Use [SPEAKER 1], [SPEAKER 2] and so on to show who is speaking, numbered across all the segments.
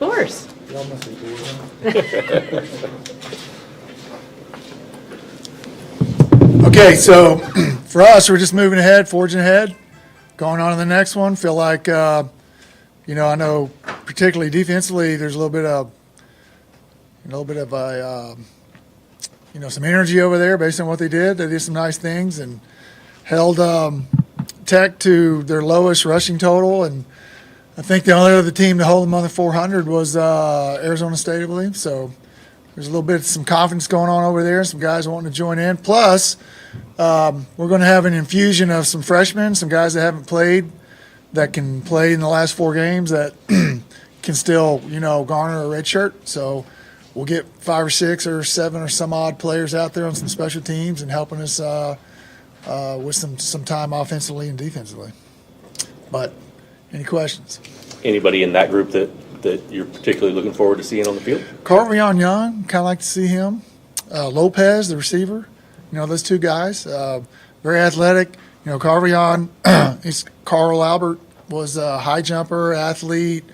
[SPEAKER 1] Of course.
[SPEAKER 2] Y'all must be bored, huh? Okay, so for us, we're just moving ahead, forging ahead, going on to the next one. Feel like, I know particularly defensively, there's a little bit of some energy over there based on what they did. They did some nice things and held Tech to their lowest rushing total, and I think the only other team to hold them under 400 was Arizona State, I believe. So there's a little bit of some confidence going on over there, some guys wanting to join in. Plus, we're going to have an infusion of some freshmen, some guys that haven't played that can play in the last 4 games that can still, garner a red shirt. So we'll get 5 or 6 or 7 or some odd players out there on some special teams and helping us with some time offensively and defensively. But any questions? Anybody in that group that you're particularly looking forward to seeing on the field? Carvion Young, kind of like to see him. Lopez, the receiver. Those 2 guys, very athletic. Carvion, Carl Albert was a high jumper, athlete.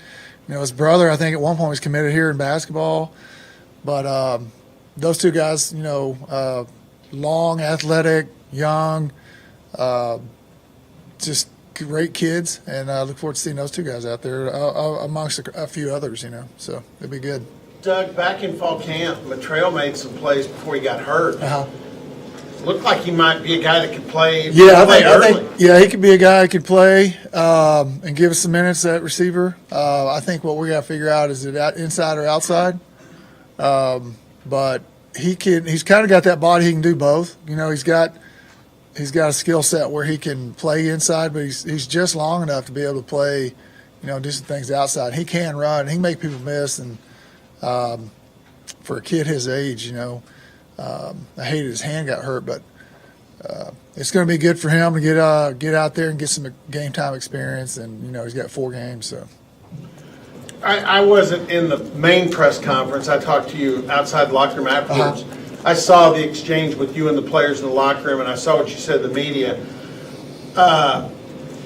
[SPEAKER 2] His brother, I think at one point was committed here in basketball. But those 2 guys, long, athletic, young, just great kids, and I look forward to seeing those 2 guys out there amongst a few others, so it'll be good.
[SPEAKER 3] Doug, back in fall camp, Matrell made some plays before he got hurt. Looked like he might be a guy that could play.
[SPEAKER 2] Yeah, I think he could be a guy that could play and give us some minutes at receiver. I think what we got to figure out is it inside or outside. But he's kind of got that body. He can do both. He's got a skill set where he can play inside, but he's just long enough to be able to play, do some things outside. He can run. He can make people miss. And for a kid his age, I hated his hand got hurt, but it's going to be good for him to get out there and get some game time experience. And, he's got 4 games. So
[SPEAKER 3] I wasn't in the main press conference. I talked to you outside the locker room afterwards. I saw the exchange with you and the players in the locker room, and I saw what you said to the media.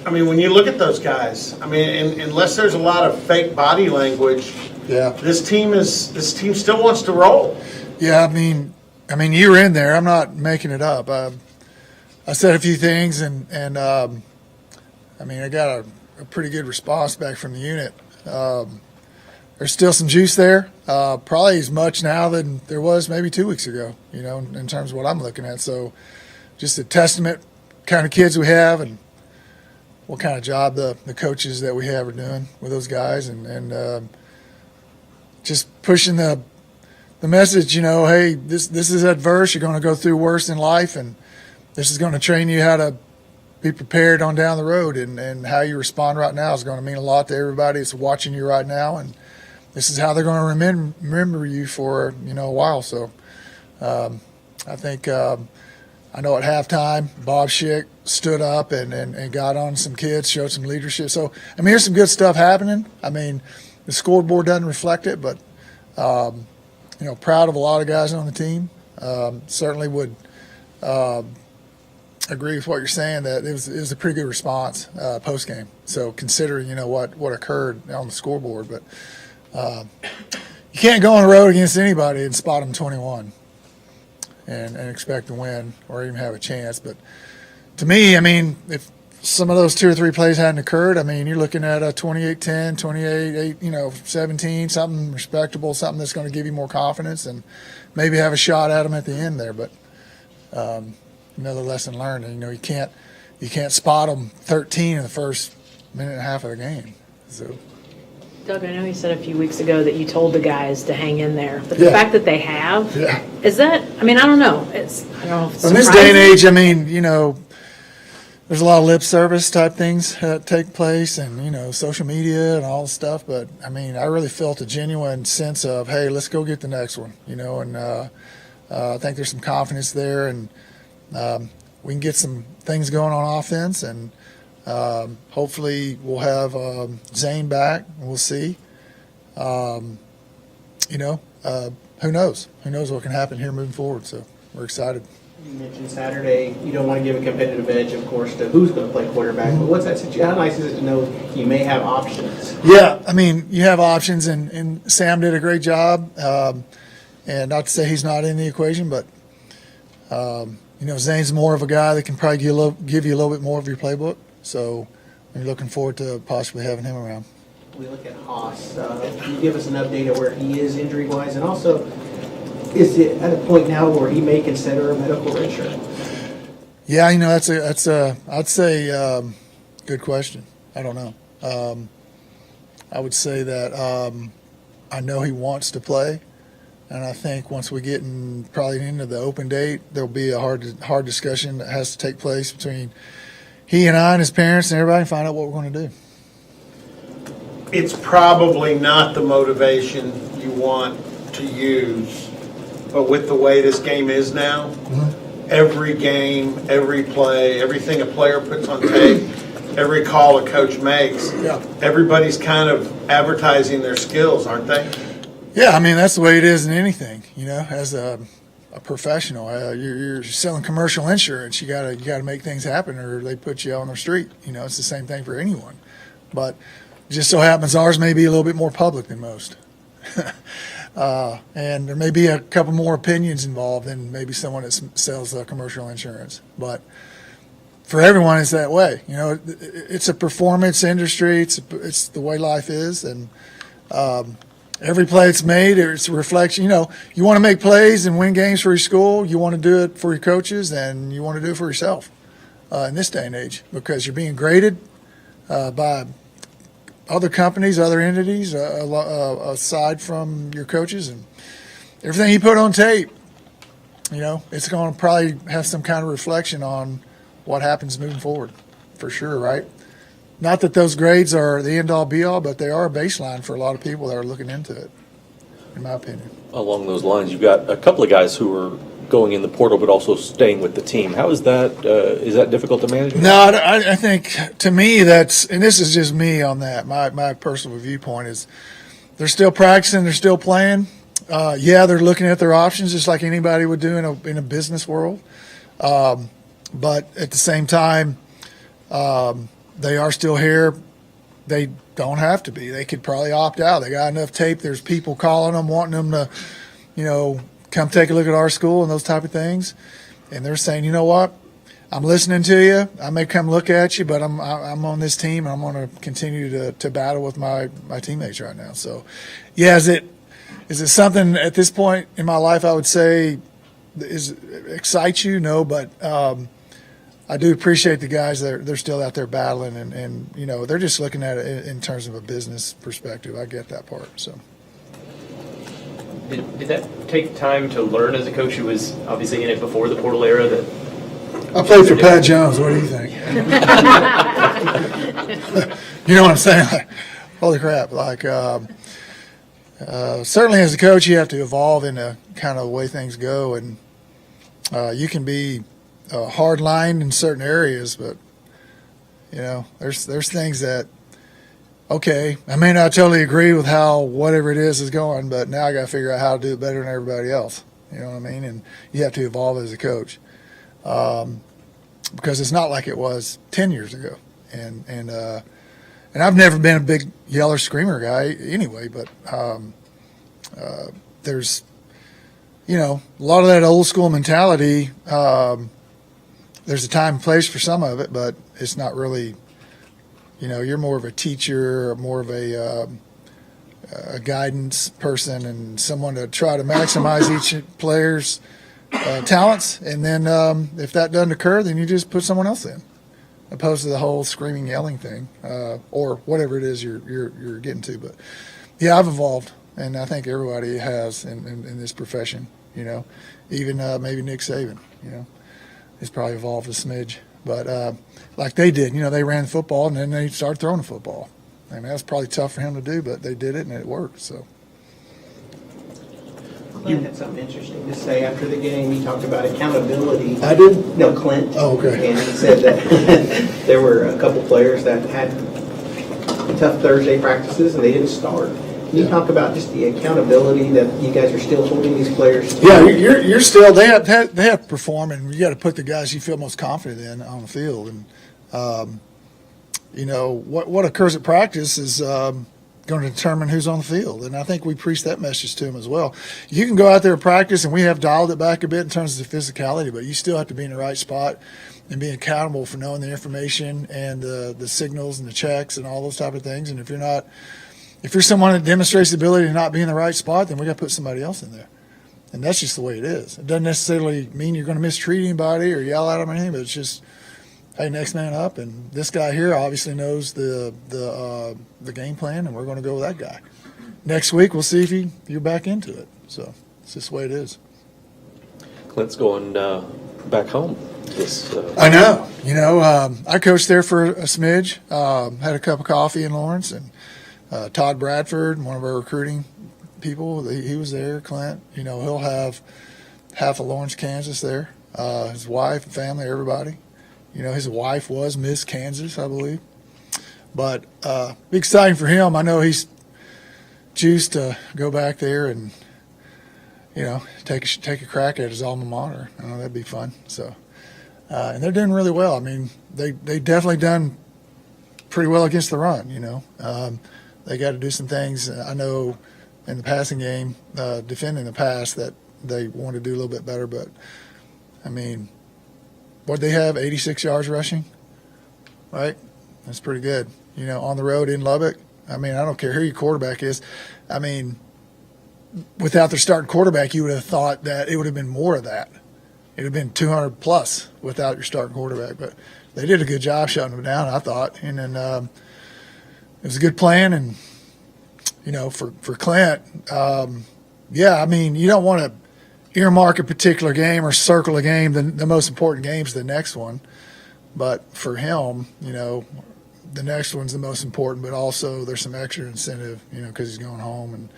[SPEAKER 3] When you look at those guys, unless there's a lot of fake body language, this team still wants to roll.
[SPEAKER 2] Yeah, you were in there. I'm not making it up. I said a few things, and I got a pretty good response back from the unit. There's still some juice there, probably as much now than there was maybe 2 weeks ago, in terms of what I'm looking at. So just a testament kind of kids we have and what kind of job the coaches that we have are doing with those guys and just pushing the message, hey, this is adverse. You're going to go through worse in life, and this is going to train you how to be prepared on down the road, and how you respond right now is going to mean a lot to everybody that's watching you right now, and this is how they're going to remember you for a while. So I think I know at halftime Bob Schick stood up and got on some kids, showed some leadership. So here's some good stuff happening. The scoreboard doesn't reflect it, but proud of a lot of guys on the team. Certainly would agree with what you're saying, that it was a pretty good response post game. So considering what occurred on the scoreboard, but you can't go on the road against anybody and spot them 21 and expect to win or even have a chance. But to me, if some of those 2 or 3 plays hadn't occurred, you're looking at a 28-10, 28-8, 17, something respectable, something that's going to give you more confidence and maybe have a shot at them at the end there. But another lesson learned. You can't spot them 13 in the first minute and a half of the game. So.
[SPEAKER 1] Doug, I know you said a few weeks ago that you told the guys to hang in there, but the fact that they have, is that? I don't know. I don't know. If it's
[SPEAKER 2] in this day and age, there's a lot of lip service type things that take place, and social media and all the stuff. But I really felt a genuine sense of, hey, let's go get the next one. And I think there's some confidence there, and we can get some things going on offense, and hopefully we'll have Zane back. We'll see. Who knows? Who knows what can happen here moving forward? So we're excited.
[SPEAKER 4] You mentioned Saturday, you don't want to give a competitive edge, of course, to who's going to play quarterback, but what's that situation? How nice is it to know you may have options?
[SPEAKER 2] Yeah, I mean, you have options, and Sam did a great job. And not to say he's not in the equation, but Zane's more of a guy that can probably give you a little bit more of your playbook. So I'm looking forward to possibly having him around.
[SPEAKER 4] We look at Haas. Can you give us an update of where he is injury-wise, and also is it at a point now where he may consider a medical redshirt?
[SPEAKER 2] Yeah, that's I'd say good question. I don't know. I would say that I know he wants to play, and I think once we get probably into the open date, there'll be a hard discussion that has to take place between he and I and his parents and everybody, and find out what we're going to do.
[SPEAKER 3] It's probably not the motivation you want to use, but with the way this game is now, every game, every play, everything a player puts on tape, every call a coach makes, everybody's kind of advertising their skills, aren't they?
[SPEAKER 2] Yeah, I mean, that's the way it is in anything, as a professional. You're selling commercial insurance. You gotta make things happen, or they put you on the street. It's the same thing for anyone. But it just so happens ours may be a little bit more public than most. And there may be a couple more opinions involved than maybe someone that sells commercial insurance. But for everyone, it's that way. It's a performance industry. It's the way life is, and every play it's made, it's a reflection. You want to make plays and win games for your school. You want to do it for your coaches, and you want to do it for yourself in this day and age, because you're being graded by other companies, other entities, aside from your coaches, and everything you put on tape, it's going to probably have some kind of reflection on what happens moving forward, for sure, right? Not that those grades are the end-all, be-all, but they are a baseline for a lot of people that are looking into it, in my opinion.
[SPEAKER 5] Along those lines, you've got a couple of guys who are going in the portal but also staying with the team. How is that? Is that difficult to manage?
[SPEAKER 2] No, I think, to me, that's, and this is just me on that, my personal viewpoint is they're still practicing, they're still playing. Yeah, they're looking at their options just like anybody would do in a business world. But at the same time, they are still here. They don't have to be. They could probably opt out. They got enough tape. There's people calling them, wanting them to, come take a look at our school and those type of things. And they're saying, you know what, I'm listening to you. I may come look at you, but I'm on this team, and I'm going to continue to battle with my teammates right now. So, yeah, is it something at this point in my life I would say excites you? No, but I do appreciate the guys that they're still out there battling, and they're just looking at it in terms of a business perspective. I get that part. So.
[SPEAKER 6] Did that take time to learn as a coach who was obviously in it before the portal era? That
[SPEAKER 2] I played for Pat Jones. What do you think? You know what I'm saying? Like, holy crap! Like, certainly as a coach, you have to evolve into kind of the way things go, and you can be hard-lined in certain areas, but there's things that. Okay, I may not totally agree with how whatever it is going, but now I got to figure out how to do it better than everybody else. You know what I mean? And you have to evolve as a coach, because it's not like it was 10 years ago. And I've never been a big yeller screamer guy anyway. But there's a lot of that old school mentality. There's a time and place for some of it, but it's not really. You're more of a teacher, more of a guidance person, and someone to try to maximize each player's talents. And then if that doesn't occur, then you just put someone else in, opposed to the whole screaming, yelling thing, or whatever it is you're getting to. But yeah, I've evolved, and I think everybody has in this profession. Even maybe Nick Saban. He's probably evolved a smidge. But like they did, they ran football, and then they started throwing the football. I mean, that's probably tough for him to do, but they did it, and it worked. So.
[SPEAKER 4] Clint had something interesting to say after the game. He talked about accountability.
[SPEAKER 2] I did?
[SPEAKER 4] No, Clint.
[SPEAKER 2] Oh, okay.
[SPEAKER 4] And he said that there were a couple players that had tough Thursday practices, and they didn't start. Can you talk about just the accountability that you guys are still holding these players to?
[SPEAKER 2] Yeah, you're still they have to perform, and you got to put the guys you feel most confident in on the field. And what occurs at practice is going to determine who's on the field, and I think we preach that message to them as well. You can go out there and practice, and we have dialed it back a bit in terms of the physicality, but you still have to be in the right spot and be accountable for knowing the information and the signals and the checks and all those type of things. And if you're someone that demonstrates the ability to not be in the right spot, then we got to put somebody else in there. And that's just the way it is. It doesn't necessarily mean you're going to mistreat anybody or yell at them or anything, but it's just, hey, next man up. And this guy here obviously knows the game plan, and we're going to go with that guy. Next week, we'll see if you're back into it. So it's just the way it is.
[SPEAKER 5] Clint's going back home.
[SPEAKER 2] I know. I coached there for a smidge, had a cup of coffee in Lawrence, and Todd Bradford, one of our recruiting people, he was there. Clint, he'll have half of Lawrence, Kansas there. His wife, family, everybody. His wife was Miss Kansas, I believe. But be exciting for him. I know he's juiced to go back there and, take a crack at his alma mater. I know that'd be fun. So, and they're doing really well. I mean, they definitely done pretty well against the run. They got to do some things. I know in the passing game, defending the pass, that they want to do a little bit better. But, I mean, what they have, 86 yards rushing, right? That's pretty good. On the road in Lubbock, I mean, I don't care who your quarterback is. I mean, without their starting quarterback, you would have thought that it would have been more of that. It would have been 200 plus without your starting quarterback. But they did a good job shutting them down, I thought. And then it was a good plan. And, for Clint, I mean, you don't want to earmark a particular game or circle a game. The most important game is the next one. But for him, the next one's the most important, but also there's some extra incentive, because he's going home and,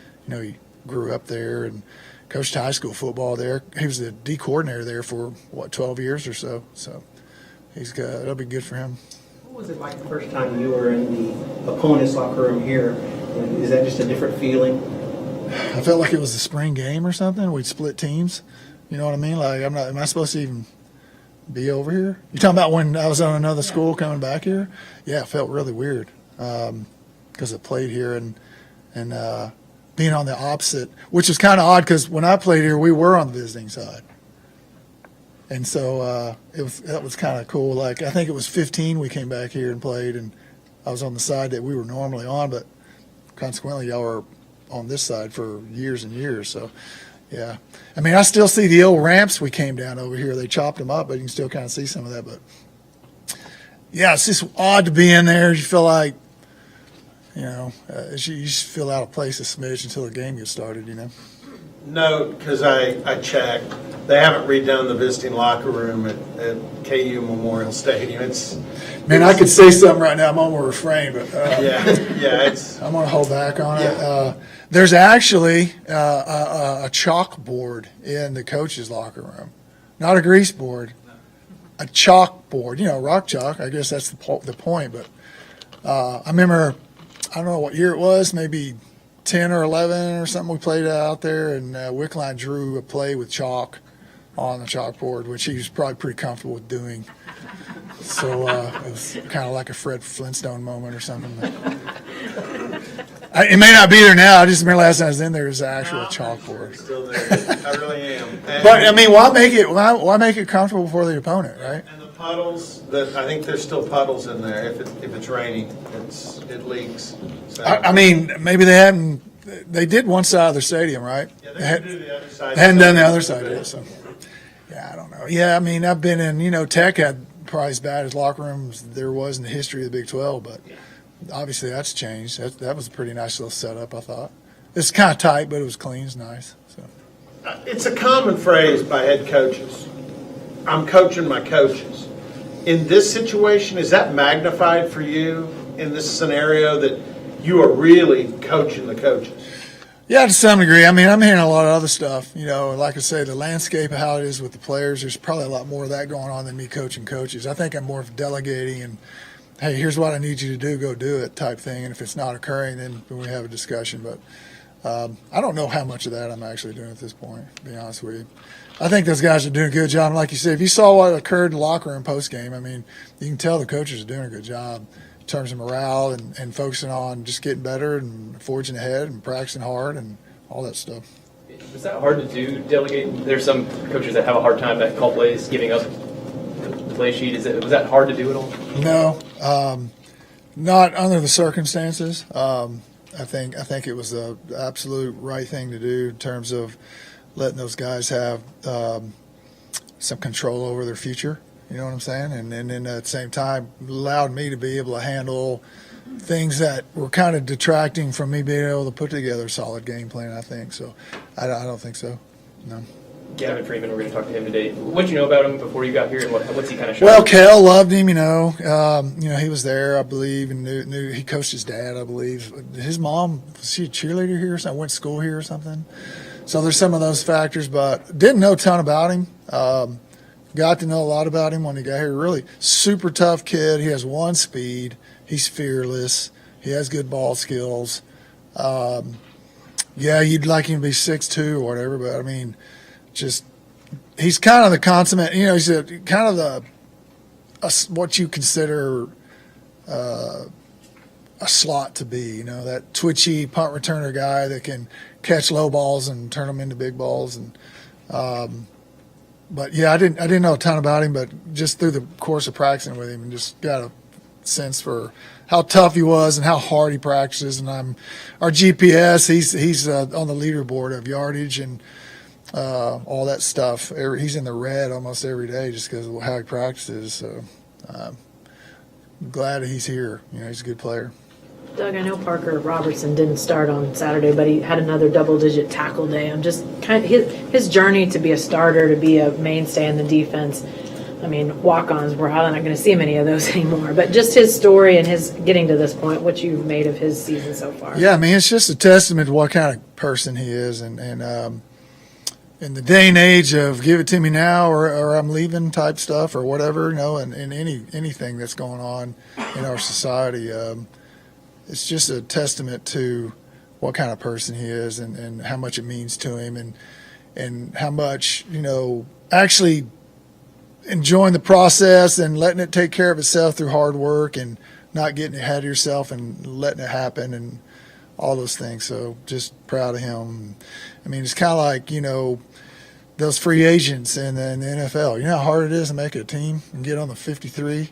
[SPEAKER 2] he grew up there and coached high school football there. He was the D coordinator there for, 12 years or so. So it'll be good for him.
[SPEAKER 4] What was it like the first time you were in the opponent's locker room here? Is that just a different feeling?
[SPEAKER 2] I felt like it was a spring game or something. We'd split teams. You know what I mean? Like, am I supposed to even be over here? You talking about when I was on another school coming back here? Yeah, it felt really weird because I played here and being on the opposite, which is kind of odd because when I played here, we were on the visiting side. And so that was kind of cool. Like, I think it was 15 we came back here and played, and I was on the side that we were normally on, but consequently y'all were on this side for years and years. So, yeah. I mean, I still see the old ramps we came down over here. They chopped them up, but you can still kind of see some of that. But, yeah, it's just odd to be in there. You feel like, you just feel out of place a smidge until the game gets started,
[SPEAKER 3] No, because I checked. They haven't redone the visiting locker room at KU Memorial Stadium.
[SPEAKER 2] Man, I could say something right now. I'm on my refrain, but I'm going to hold back on it. There's actually a chalkboard in the coach's locker room, not a grease board, a chalkboard. Rock chalk. I guess that's the point. But I remember, I don't know what year it was, maybe 10 or 11 or something. We played out there, and Wickline drew a play with chalk on the chalkboard, which he was probably pretty comfortable with doing. So it was kind of like a Fred Flintstone moment or something. It may not be there now. I just remember last time I was in there, it was an actual chalkboard.
[SPEAKER 3] Still there. I really am.
[SPEAKER 2] But I mean, why make it comfortable for the opponent, right?
[SPEAKER 3] And the puddles, I think there's still puddles in there. If it's raining, it leaks. So.
[SPEAKER 2] I mean, maybe they hadn't. They did one side of the stadium, right?
[SPEAKER 3] Yeah, they can do the other side.
[SPEAKER 2] They hadn't done the other side yet, so. Yeah, I don't know. Yeah, I mean, I've been in, Tech had probably as bad as locker rooms there was in the history of the Big 12, but obviously that's changed. That was a pretty nice little setup, I thought. It's kind of tight, but it was clean. It's nice. So.
[SPEAKER 3] It's a common phrase by head coaches. I'm coaching my coaches. In this situation, is that magnified for you in this scenario that you are really coaching the coaches?
[SPEAKER 2] Yeah, to some degree. I mean, I'm hearing a lot of other stuff. Like I say, the landscape of how it is with the players, there's probably a lot more of that going on than me coaching coaches. I think I'm more of delegating and hey, here's what I need you to do, go do it type thing. And if it's not occurring, then we have a discussion. But I don't know how much of that I'm actually doing at this point, to be honest with you. I think those guys are doing a good job. And like you said, if you saw what occurred in the locker room post-game, I mean, you can tell the coaches are doing a good job in terms of morale and focusing on just getting better and forging ahead and practicing hard and all that stuff.
[SPEAKER 6] Was that hard to do, delegate? There's some coaches that have a hard time at call plays, giving up the play sheet. Was that hard to do at all?
[SPEAKER 2] No, not under the circumstances. I think it was the absolute right thing to do in terms of letting those guys have some control over their future. You know what I'm saying? And then at the same time, allowed me to be able to handle things that were kind of detracting from me being able to put together a solid game plan, I think. So I don't think so, no.
[SPEAKER 6] Gavin Freeman, we're going to talk to him today. What'd you know about him before you got here, and what's he kind of showing?
[SPEAKER 2] Well, Kel loved him, you know, he was there, I believe, and knew he coached his dad, I believe. His mom, was she a cheerleader here or something? Went to school here or something? So there's some of those factors, but didn't know a ton about him. Got to know a lot about him when he got here. Really super tough kid. He has one speed. He's fearless. He has good ball skills. Yeah, you'd like him to be 6'2" or whatever, but I mean, just he's kind of the consummate. You know, he's kind of what you consider a slot to be. You know, that twitchy punt returner guy that can catch low balls and turn them into big balls. And but yeah, I didn't know a ton about him, but just through the course of practicing with him, and just got a sense for how tough he was and how hard he practices. And our GPS. He's on the leaderboard of yardage and all that stuff. He's in the red almost every day just because of how he practices. So I'm glad that he's here. You know, he's a good player.
[SPEAKER 1] Doug, I know Parker Robertson didn't start on Saturday, but he had another double-digit tackle day. I'm just kind of his journey to be a starter, to be a mainstay in the defense. I mean, walk-ons, we're probably not going to see many of those anymore. But just his story and his getting to this point, what you've made of his season so far.
[SPEAKER 2] Yeah, I mean, it's just a testament to what kind of person he is, and in the day and age of give it to me now or I'm leaving type stuff or whatever, you know, and anything that's going on in our society. It's just a testament to what kind of person he is and how much it means to him and how much, you know, actually enjoying the process and letting it take care of itself through hard work and not getting ahead of yourself and letting it happen and all those things. So just proud of him. I mean, it's kind of like, you know, those free agents in the NFL. You know how hard it is to make a team and get on the 53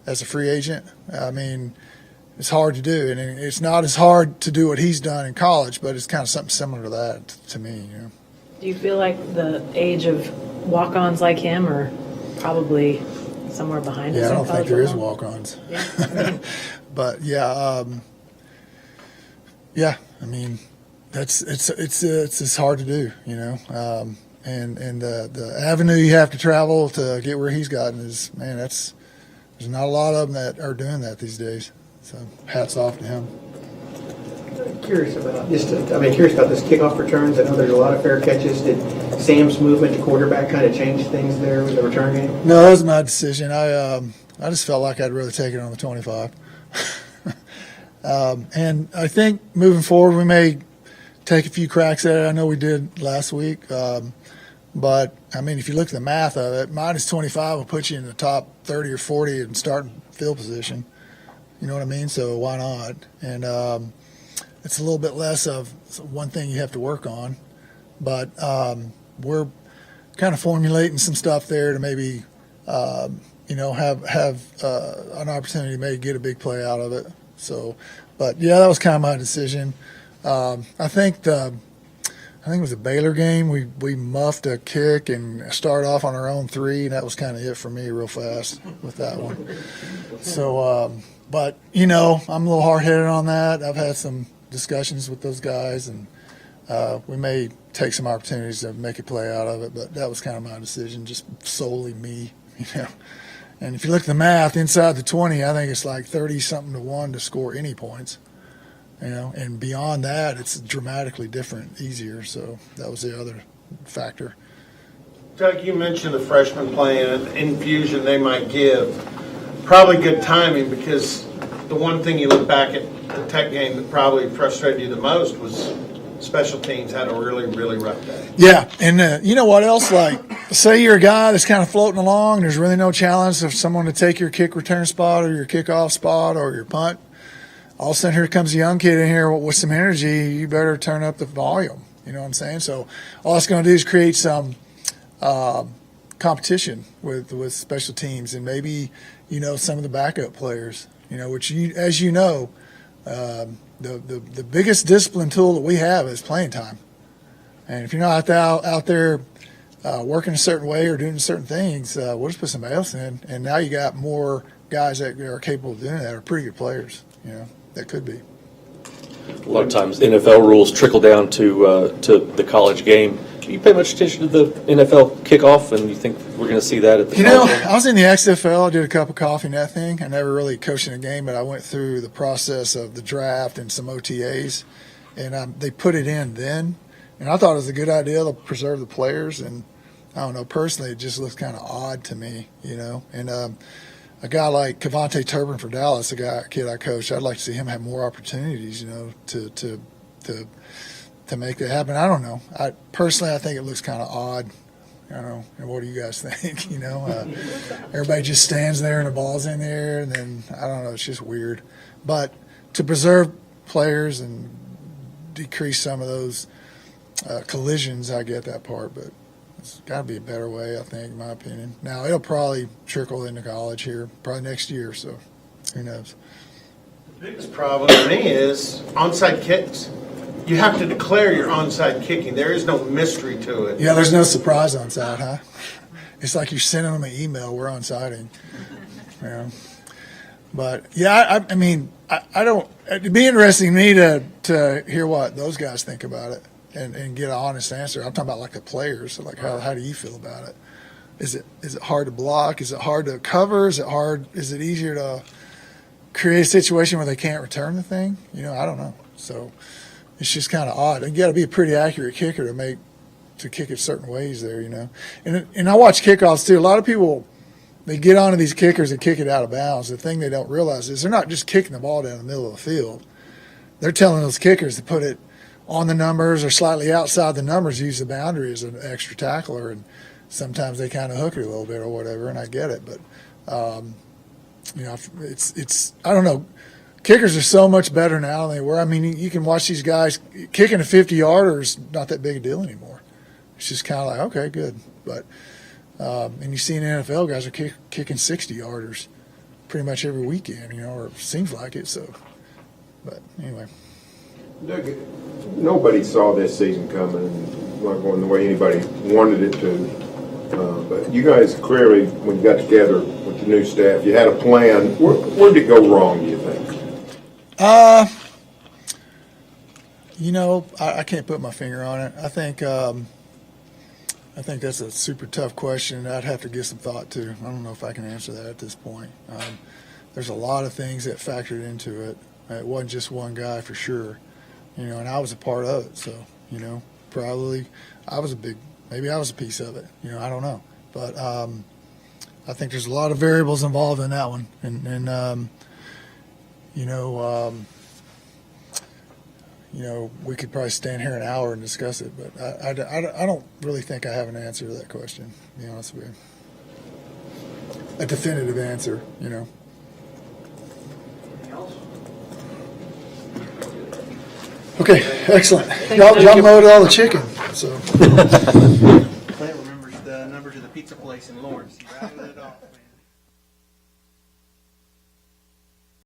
[SPEAKER 2] as a free agent? I mean, it's hard to do, and it's not as hard to do what he's done in college, but it's kind of something similar to that to me. You know.
[SPEAKER 1] Do you feel like the age of walk-ons like him are probably somewhere behind us?
[SPEAKER 2] Yeah, I don't think there is
[SPEAKER 1] football?
[SPEAKER 2] walk-ons.
[SPEAKER 1] Yeah.
[SPEAKER 2] But yeah, I mean, it's hard to do, you know. And the avenue you have to travel to get where he's gotten is, man, there's not a lot of them that are doing that these days. So hats off to him.
[SPEAKER 4] Curious about this kickoff returns. I know there's a lot of fair catches. Did Sam's movement to quarterback kind of change things there with the return game?
[SPEAKER 2] No, that was my decision. I just felt like I'd rather take it on the 25. And I think moving forward we may take a few cracks at it. I know we did last week. But, I mean, if you look at the math of it, minus 25 will put you in the top 30 or 40 in starting field position. You know what I mean? So why not? And it's a little bit less of one thing you have to work on. But we're kind of formulating some stuff there to maybe, you know, have an opportunity to maybe get a big play out of it. So, but, yeah, that was kind of my decision. I think it was a Baylor game. We muffed a kick and started off on our own 3, and that was kind of it for me real fast with that one. So, but, you know, I'm a little hard-headed on that. I've had some discussions with those guys, and we may take some opportunities to make a play out of it, but that was kind of my decision, just solely me, you know. And if you look at the math, inside the 20, I think it's like 30-something to 1 to score any points. You know, and beyond that, it's dramatically different, easier. So that was the other factor.
[SPEAKER 3] Doug, you mentioned the freshmen playing infusion they might give. probably good timing, because the one thing you look back at the Tech game that probably frustrated you the most was special teams had a really, really rough day.
[SPEAKER 2] Yeah, and you know what else? Like, say you're a guy that's kind of floating along. There's really no challenge of someone to take your kick return spot or your kickoff spot or your punt. All of a sudden, here comes a young kid in here with some energy. You better turn up the volume. You know what I'm saying? So all it's going to do is create some competition with special teams and maybe, you know, some of the backup players. You know, which as you know, the biggest discipline tool that we have is playing time. And if you're not out there working a certain way or doing certain things, we'll just put somebody else in. And now you got more guys that are capable of doing that, are pretty good players. You know, that could be.
[SPEAKER 5] A lot of times NFL rules trickle down to the college game. Do you pay much attention to the NFL kickoff, and you think we're going to see that at the
[SPEAKER 2] You know,
[SPEAKER 5] college game?
[SPEAKER 2] I was in the XFL. I did a cup of coffee and that thing. I never really coached in a game, but I went through the process of the draft and some OTAs, and they put it in then. And I thought it was a good idea to preserve the players. And I don't know, personally, it just looks kind of odd to me, you know. And a guy like Cavante Turbin for Dallas, a kid I coached, I'd like to see him have more opportunities, you know, to make that happen. I don't know. Personally, I think it looks kind of odd. I don't know. And what do you guys think? You know, everybody just stands there and the ball's in there, and then I don't know. It's just weird. But to preserve players and decrease some of those collisions, I get that part. But it's got to be a better way, I think, in my opinion. Now it'll probably trickle into college here, probably next year. So who knows?
[SPEAKER 3] The biggest problem to me is onside kicks. You have to declare your onside kicking. There is no mystery to it.
[SPEAKER 2] Yeah, there's no surprise on side, huh? It's like you're sending them an email, we're on siding. Yeah. But, yeah, I mean, I don't – it'd be interesting to me to hear what those guys think about it and get an honest answer. I'm talking about, like, the players. Like, how do you feel about it? Is it hard to block? Is it hard to cover? Is it easier to create a situation where they can't return the thing? You know, I don't know. So – it's just kind of odd. And you got to be a pretty accurate kicker to kick it certain ways there, you know. And I watch kickoffs too. A lot of people, they get onto these kickers and kick it out of bounds. The thing they don't realize is they're not just kicking the ball down the middle of the field. They're telling those kickers to put it on the numbers or slightly outside the numbers, use the boundary as an extra tackler. And sometimes they kind of hook it a little bit or whatever, and I get it. But, you know, it's I don't know. Kickers are so much better now than they were. I mean, you can watch these guys kicking a 50-yarder is not that big a deal anymore. It's just kind of like, okay, good. But and you see in the NFL, guys are kicking 60-yarders pretty much every weekend, you know, or it seems like it. So, but anyway.
[SPEAKER 7] Doug, nobody saw this season coming, not going the way anybody wanted it to. But you guys clearly, when you got together with the new staff, you had a plan. Where did it go wrong, do you think?
[SPEAKER 2] You know, I can't put my finger on it. I think that's a super tough question. I'd have to give some thought to. I don't know if I can answer that at this point. There's a lot of things that factored into it. It wasn't just one guy for sure, you know, and I was a part of it. So, you know, probably maybe I was a piece of it. You know, I don't know. But I think there's a lot of variables involved in that one. And you know, we could probably stand here an hour and discuss it, but I don't really think I have an answer to that question, to be honest with you. A definitive answer, you know. Okay, excellent. Y'all mowed all the chicken, so.
[SPEAKER 4] Clay remembers the numbers of the pizza place in Lawrence. He rattled it off.